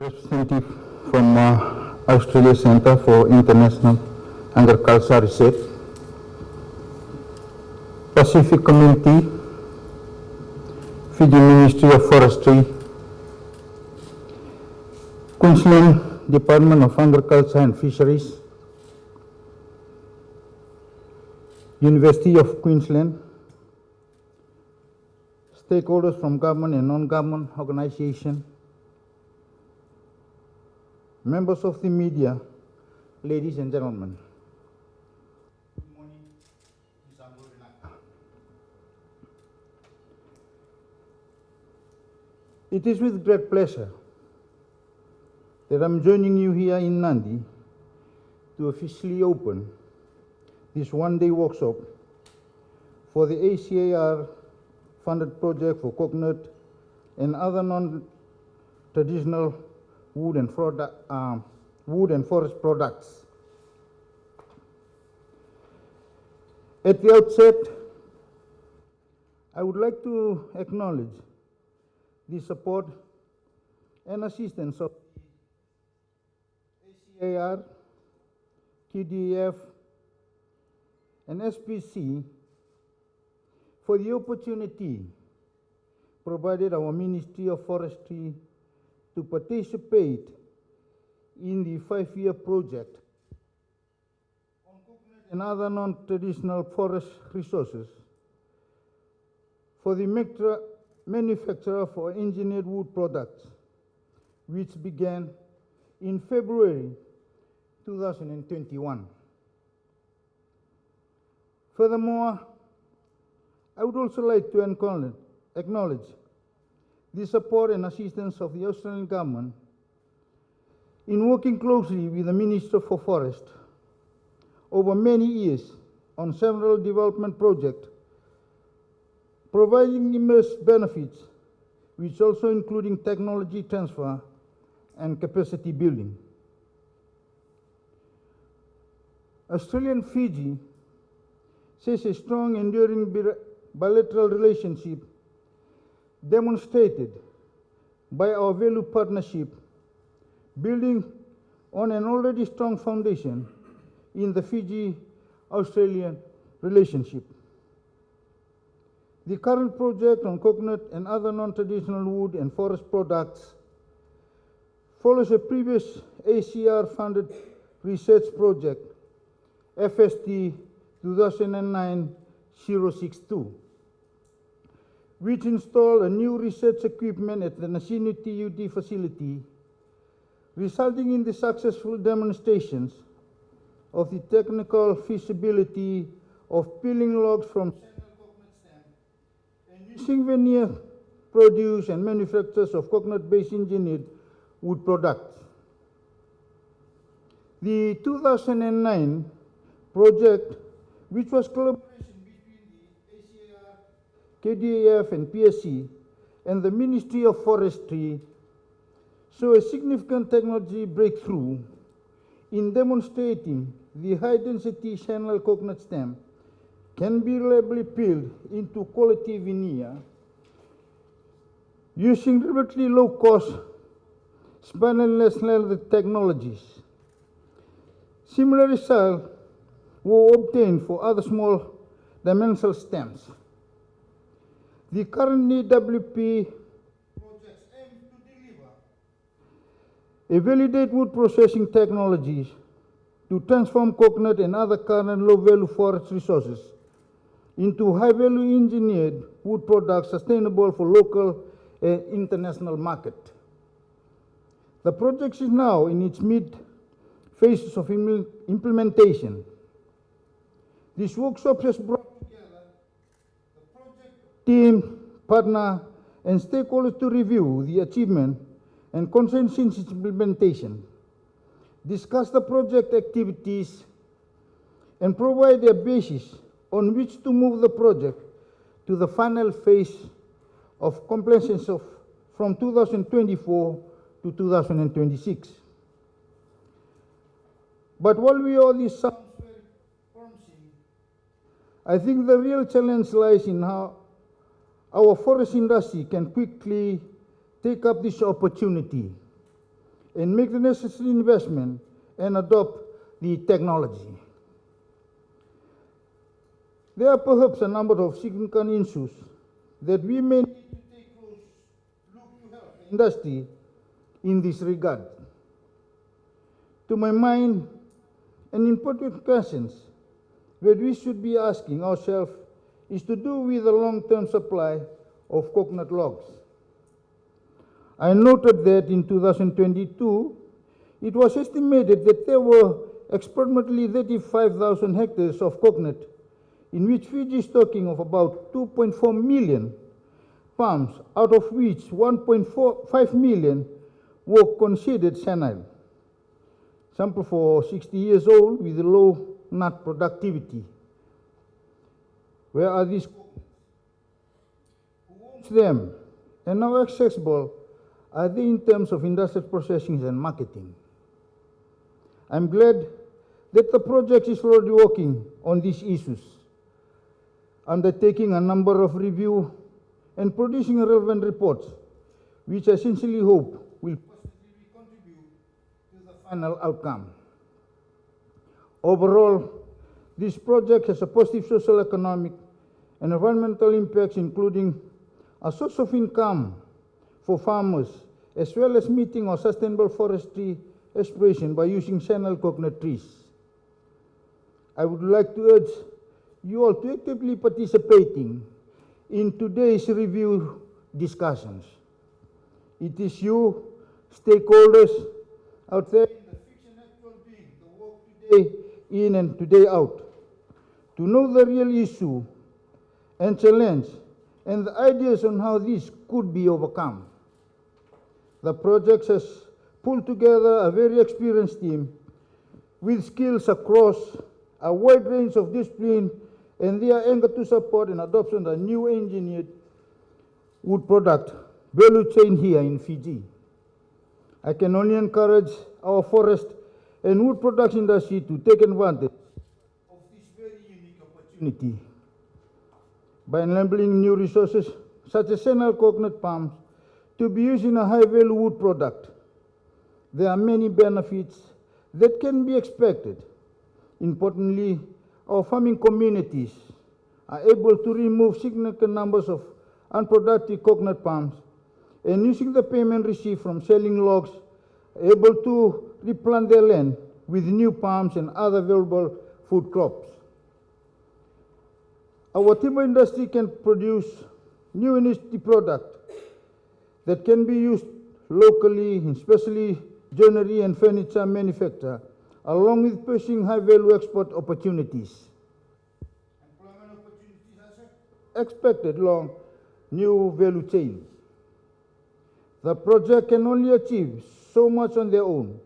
Representative from Australia Centre for International Agriculture Research, Pacific Community, Fiji Ministry of Forestry, Queensland Department of Agriculture and Fisheries, University of Queensland, stakeholders from government and non-government organizations, members of the media, ladies and gentlemen. Good morning, it is with great pleasure that I'm joining you here in Nadi to officially open this one-day workshop for the ACIAR funded project for coconut and other non-traditional wood and forest products. At the outset, I would like to acknowledge the support and assistance of ACIAR, QDF, and SPC for the opportunity provided our Ministry of Forestry to participate in the 5-year project on coconut and other non-traditional forest resources for the manufacture for engineered wood products, which began in February 2021. Furthermore, I would also like to acknowledge the support and assistance of the Australian government in working closely with the Minister for Forest over many years on several development projects, providing immense benefits, which also including technology transfer and capacity building. Australia and Fiji shares a strong, enduring bilateral relationship demonstrated by our value partnership, building on an already strong foundation in the Fiji-Australian relationship. The current project on coconut and other non-traditional wood and forest products follows a previous ACIAR-funded research project, FST 2009-062, which installed a new research equipment at the Nasinu TUD facility, resulting in the successful demonstrations of the technical feasibility of peeling logs from coconut stem and using veneer produce and manufacturers of coconut-based engineered wood products. The 2009 project, which was collaboration KDAF and PSC and the Ministry of Forestry, saw a significant technology breakthrough in demonstrating the high-density channel coconut stem can be reliably peeled into quality veneer using relatively low-cost spinal-less leather technologies. Similar results were obtained for other small dimensional stems. The current NWP projects aim to deliver a validated wood processing technologies to transform coconut and other current low-value forest resources into high-value engineered wood products sustainable for local and international market. The project is now in its mid-phases of implementation. This workshop has brought team, partner, and stakeholders to review the achievement and consensus in its implementation, discuss the project activities, and provide a basis on which to move the project to the final phase of compliance from 2024 to 2026. But while all this sounds very promising, I think the real challenge lies in how our forest industry can quickly take up this opportunity and make the necessary investment and adopt the technology. There are perhaps a number of significant issues that we may need to take a close look to help the industry in this regard. To my mind, an important question that we should be asking ourselves is to do with the long-term supply of coconut logs. I noted that in 2022, it was estimated that there were approximately 35,000 hectares of coconut, in which Fiji is talking of about 2.4 million palms, out of which 1.5 million were considered senile. Sample for 60 years old with low nut productivity. Where are these coconuts? Who owns them? And how accessible are they in terms of industrial processing and marketing? I'm glad that the project is already working on these issues, undertaking a number of review and producing relevant reports, which I essentially hope will positively contribute to the final outcome. Overall, this project has a positive social, economic, and environmental impacts, including a source of income for farmers, as well as meeting our sustainable forestry aspiration by using senile coconut trees. I would like to urge you all to actively participating in today's review discussions. It is you, stakeholders out there in the fiction actual being, the work today in and today out, to know the real issue and challenge and the ideas on how this could be overcome. The project has pulled together a very experienced team with skills across a wide range of disciplines, and they are eager to support and adoption of a new engineered wood product value chain here in Fiji. I can only encourage our forest and wood production industry to take advantage of this very unique opportunity by enabling new resources such as senile coconut palms to be used in a high-value wood product. There are many benefits that can be expected. Importantly, our farming communities are able to remove significant numbers of unproductive coconut palms, and using the payment received from selling logs, able to replant their land with new palms and other valuable food crops. Our timber industry can produce new industry product that can be used locally, especially joinery and furniture manufacture, along with pursuing high-value export opportunities. Employment opportunities are expected along new value chain. The project can only achieve so much on their own,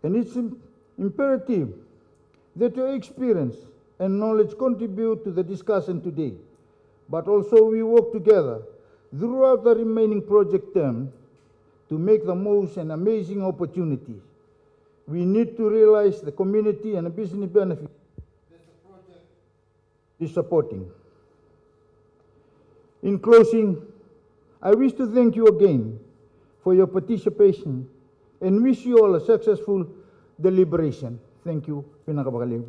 and it's imperative that your experience and knowledge contribute to the discussion today, but also we work together throughout the remaining project term to make the most and amazing opportunity. We need to realize the community and the business benefit that the project is supporting. In closing, I wish to thank you again for your participation and wish you all a successful deliberation. Thank you. Pinakabakaliw.